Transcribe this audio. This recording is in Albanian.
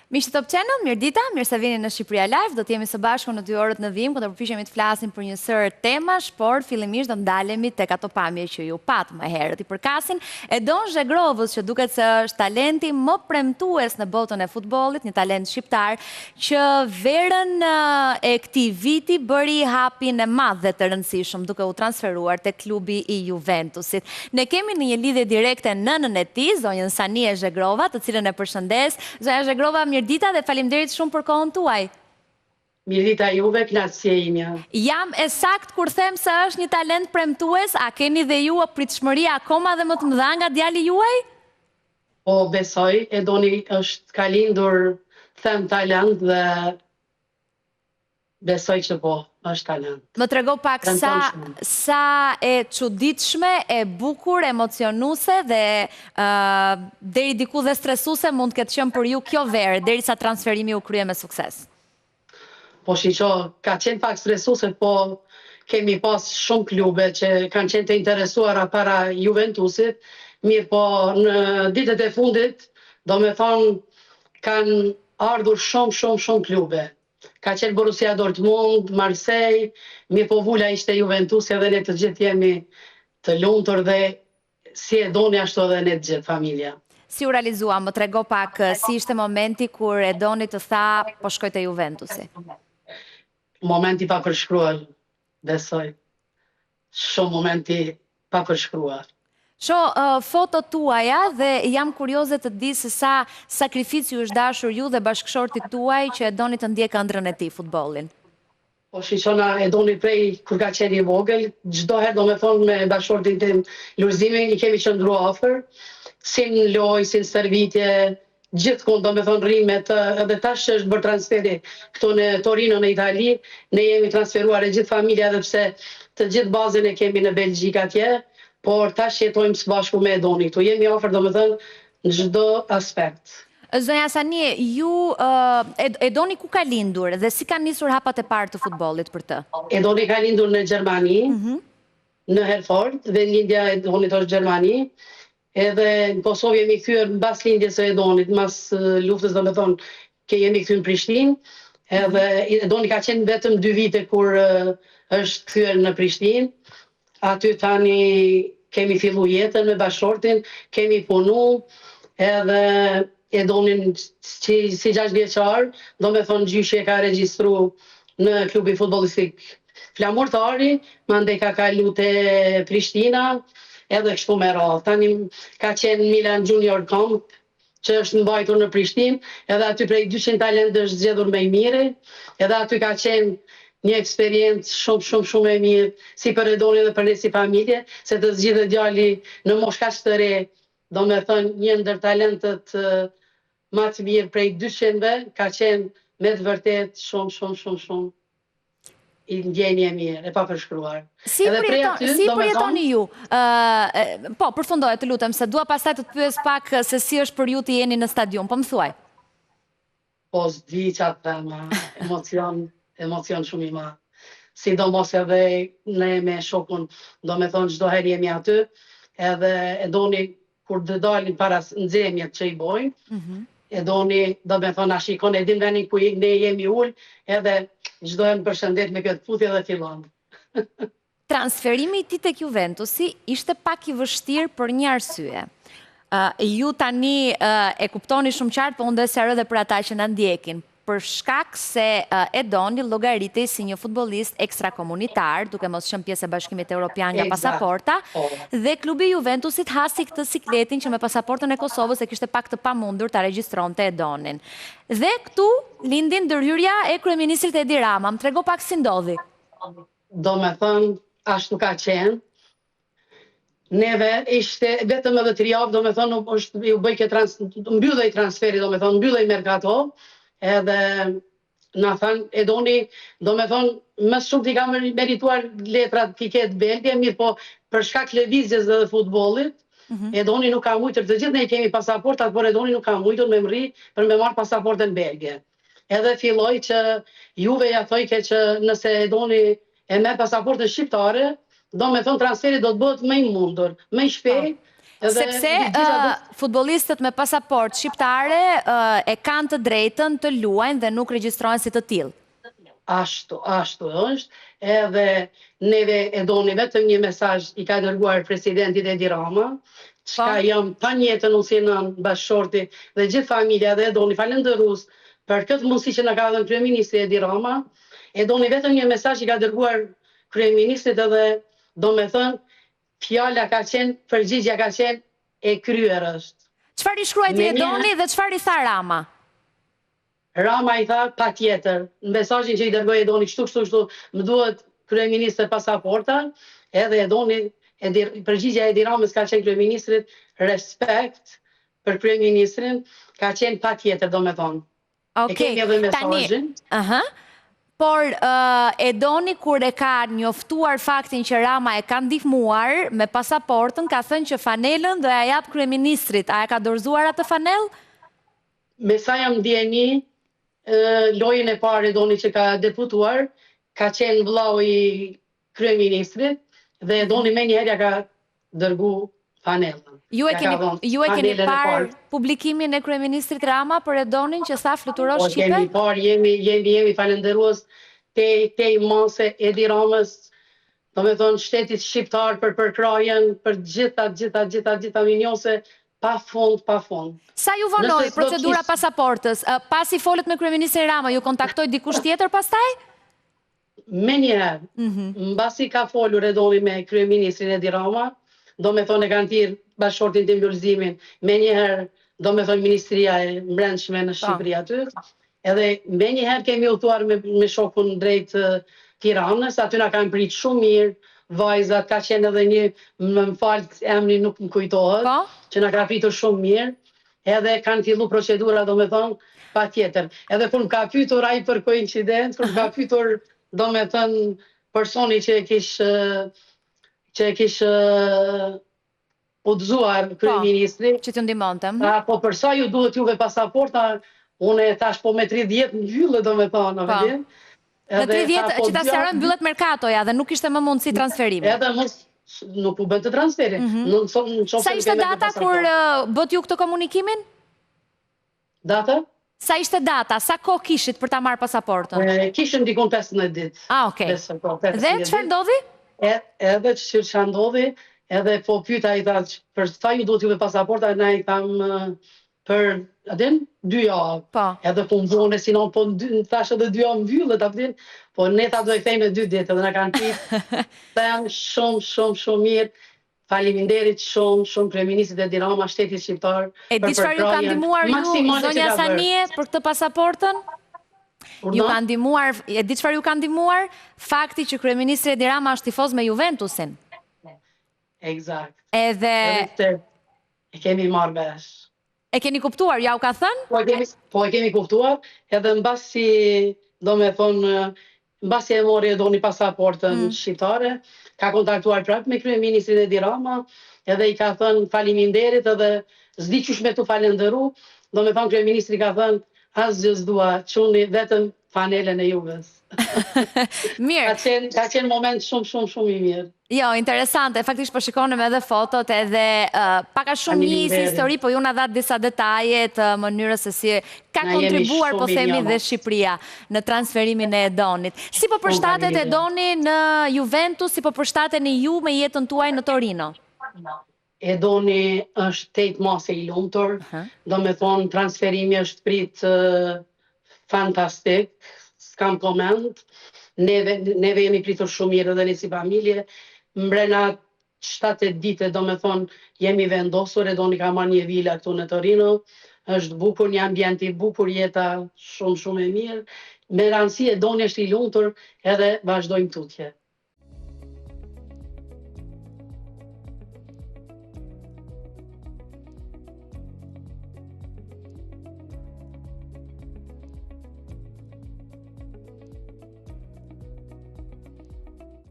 Miqtë Top Channel, mirëdita, mirë se vini në Shqipëria Live. Do të jemi së bashku në 2 orët në vim, ku do përpiqemi të flasim për një sër temash, por fillimisht do ndalemi tek ato pamje që ju pat më herët. I përkasin Edon Zhegrovës, që duket se është talenti më premtues në botën e futbollit, një talent shqiptar që verën e këtij viti bëri hapin e madh dhe të rëndësishëm duke u transferuar te klubi i Juventusit. Ne kemi në një lidhje direkte nënën e tij, zonjën Sanie Zhegrova, të cilën e përshëndes. Zonja Zhegrova, mirëdita dhe faleminderit shumë për kohën tuaj. Mirëdita juve, knaqësia imja. Jam e sakt kur them se është një talent premtues, a keni dhe ju pritshmëri akoma dhe më të mëdha nga djali juaj? Po besoj, Edoni është ka lindur them talent dhe besoj që po, është talent. Më trego pak sa e çuditshme, e bukur, emocionuese dhe deri diku dhe stresuese mund të ketë qenë për ju kjo verë, derisa transferimi u krye me sukses. Po shiqo, ka qenë pak stresuese, po kemi pas shumë klube që kanë qenë të interesuara para Juventusit, mirë po në ditët e fundit, do me thonë, kanë ardhur shumë klube. Ka qenë Borussia Dortmund, Marseille, mirë po vula ishte Juventusi edhe ne të gjithë jemi të lumtur dhe si Edoni ashtu edhe ne të gjithë familja. Si u realizua, më trego pak si ishte momenti kur Edoni të tha po shkoj te Juventusi? Momenti pa përshkruar, besoj. Shumë momenti pa përshkruar. Foto tuaja dhe jam kurioze të di se sa sakrifici ju është dashur ju dhe bashkëshortit tuaj që e doni të ndjek ëndrrën e tij futbollin. Po shiqona e doni prej kur ka qenë i vogël, çdo herë do me thonë me bashkëshortin tim Lulzimin i kemi qëndruar afër, si në lojë, si në stërvitje, gjithmonë do me thonë rrimet, edhe tash është bërë transferi këtu në Torino në Itali, ne jemi transferuar e gjithë familja edhe pse të gjithë bazën e kemi në Belgjik atje. Por tash jetojmë së bashku me Edoni këtu. Jemi ofër do me thënë në çdo aspekt. Zonja Sanie, ju Edoni ku ka lindur dhe si kanë nisur hapat e parë të futbollit për të? Edoni ka lindur në Gjermani, në Herford, dhe lindja e Edonit është Gjermani. Edhe në Kosovë jemi kthyer mbas lindjes së Edonit, mbas luftës do me thonë, jemi kthyer në Prishtinë. Edhe Edoni ka qenë vetëm 2 vite kur është kthyer në Prishtinë. Aty tani kemi fillu jetën me bashkëshortin, kemi punu, edhe Edonin si 6 vjeçar, do me thonë gjyshi e ka regjistru në klubi futbollistik Flamurtari, mandej ka kalu te Prishtina, edhe kështu me radhë. Tani ka qenë Milan Junior Camp, që është mbajtur në Prishtinë, edhe aty prej 200 talent është zgjedhur më i miri, edhe aty ka qenë një eksperiencë shumë e mirë, si për Edoni dhe për ne si familje, se të zgjidhet djali në moshë kaq të re, do me thënë një ndër talentët më të mirë prej 200-ve, ka qenë me të vërtet shumë i ndjenje mirë, e pa përshkruar. Si përjetoni ju? Po, përfundoj, të lutem, se dua pastaj të të pyes pak se si është për ju të jeni në stadium, po më thuaj. Po s'di qatë tema, emocion shumë i madh. Sidomos edhe ne me shokun, do me thonë çdo herë jemi aty, edhe Edoni kur të dalin para nxemjet që i bojnë, Edoni do me thonë a shikon e din venin ku ne jemi ul, edhe çdo herë përshëndet me këtë puthje dhe fillon. Transferimi i tij tek Juventusi ishte pak i vështirë për një arsye. Ju tani e kuptoni shumë qartë, po unë do të sqaroj edhe për ata që na ndjekin. Për shkak se Edoni llogaritej si një futbollist ekstrakomunitar, duke mos qenë pjesë e Bashkimit Evropian nga pasaporta, dhe klubi Juventusit hasi këtë sikletin që me pasaportën e Kosovës e kishte pak të pamundur ta regjistronte Edonin. Dhe këtu lindi ndërhyrja e kryeministrit Edi Rama. Më trego pak si ndodhi. Do me thënë, ashtu ka qenë. Neve ishte vetëm edhe 3 javë, do me thonë, mbyllej transferi, do me thonë, mbyllej merkato, edhe na thanë Edoni, do me thonë, më shumë t'i ka merituar letrat t'i ketë Belgje, mirë po për shkak lëvizjes dhe futbollit, Edoni nuk ka mujtur, të gjithë ne kemi pasaportat, por Edoni nuk ka mujtur me mri për me marrë pasaportën Belgje. Edhe filloj që juve ja thojke që nëse Edoni e merr pasaportën shqiptare, do me thonë transferi do të bëhet më i mundur, më i shpejt, Sepse futbollistët me pasaport shqiptare e kanë të drejtën të luajnë dhe nuk regjistrohen si të tillë. Ashtu është, edhe neve e doni vetëm një mesazh i ka dërguar presidentit Edi Rama, çka jam pa njetën unë në bashkëshorti dhe gjithë familja dhe e doni falenderus për këtë mundësi që na ka dhënë kryeministri Edi Rama, e doni vetëm një mesazh i ka dërguar kryeministrit edhe do me thënë fjala ka qenë, përgjigja ka qenë e kryer është. Çfarë i shkruajti Edoni dhe çfarë i tha Rama? Rama i tha pa tjetër, në mesazhin që i dërgoi Edoni kështu, më duhet kryeministër pasaporta, edhe Edoni, përgjigja e Edi Ramës ka qenë kryeministrit, respekt për kryeministrin, ka qenë pa tjetër, do me thonë. E kemi edhe mesazhin. Por Edoni kur e ka njoftuar faktin që Rama e ka ndihmuar me pasaportën, ka thënë që fanelën do ja jap kryeministrit. A e ka dorëzuar atë fanellë? Me sa jam ndjeni, lojën e parë Edoni që ka deputuar, ka qenë vllau i kryeministrit dhe Edoni me njëherë ja ka dërgu fanellën. Ju e keni parë publikimin e kryeministrit Rama për Edonin që sa fluturo Shqipe? Kemi parë, jemi falenderues te mase Edi Ramës, do me thonë shtetit shqiptar për përkrajen, për gjitha minjose, pa fund. Sa ju vonoi procedura pasaportës? Pasi folët me kryeministrin Rama, ju kontaktoi dikush tjetër pastaj? Me njëherë, mbasi ka folur Edoni me kryeministrin Edi Rama, do me thonë e kanë tirë bashkëshortin tim Lulzimin, me njëherë, do me thonë Ministria e Mbrendshme në Shqipëri aty, edhe me njëherë kemi udhëtuar me shokun drejt Tiranës, aty na kanë pritë shumë mirë, vajzat, ka qenë edhe një, më falë emri nuk më kujtohet, që na ka pritur shumë mirë, edhe kanë fillu procedura, do me thonë, pa tjetër. Edhe kur më ka pyetur ai për koincident, kur më ka pyetur, do me thënë, personi që e kishë udhëzuar kryeministri. Që t'ju ndihmonte. Po përsa ju duhet juve pasaporta, unë e thash po me 30 në vyllë, do me thonë. Në 30 që ta sqarojmë mbyllet merkatoja dhe nuk ishte më mundësi transferimi. Edhe nuk u bën të transferi. Sa ishte data kur bët ju këtë komunikimin? Data? Sa ishte data? Sa kohë kishit për ta marrë pasaportën? Kishim dikon 15 ditë. Okej. Dhe çfarë ndodhi? Edhe që ndodhi, edhe po pyeta i thash, për sa ju duhet juve pasaporta, na i tham për, adin, 2 javë. Edhe po më vone, si non, po thash edhe 2 javë mbyllët, apëtin, po ne ta do i thejme 2 ditë, edhe na kanë pitë, them shumë mirë, faleminderit shumë kryeministrit Edi Rama, shtetit shqiptar. E di çfarë ju ka ndihmuar ju, zonja Sanie, për këtë pasaportën? Ju ka ndihmuar, e di çfarë ju ka ndihmuar? Fakti që kryeministri Edi Rama është tifoz me Juventusin. Eksakt. Edhe e kemi marrë vesh. E keni kuptuar, ja u ka thënë? Po e kemi kuptuar, edhe mbasi, do me thonë, mbasi e mori Edoni pasaportën shqiptare, ka kontaktuar prapë me kryeministrin Edi Rama, edhe i ka thënë faleminderit, edhe s'di qysh me t'u falenderu, do me thonë kryeministri ka thënë, asgjë s'dua, çuni vetëm fanelen e Juves. Mirë. Ka qenë moment shumë i mirë. Jo, interesante, faktisht po shikonim edhe fotot edhe paka shumë një si histori, po ju na dha disa detaje të mënyrës se si ka kontribuar, po themi, dhe Shqipëria në transferimin e Edonit. Si po përshtatet Edoni në Juventus, si po përshtateni ju me jetën tuaj në Torino? Edoni është 8 mase i lumtur, do me thonë transferimi është prit fantastik, s'kam koment, neve jemi pritur shumë mirë edhe ne si familje, mbrena 7 dite, do me thonë, jemi vendosur, Edoni ka marrë një vila këtu në Torino, është bukur, një ambient i bukur, jeta shumë e mirë, me rëndësi Edoni është i lumtur edhe vazhdojmë tutje.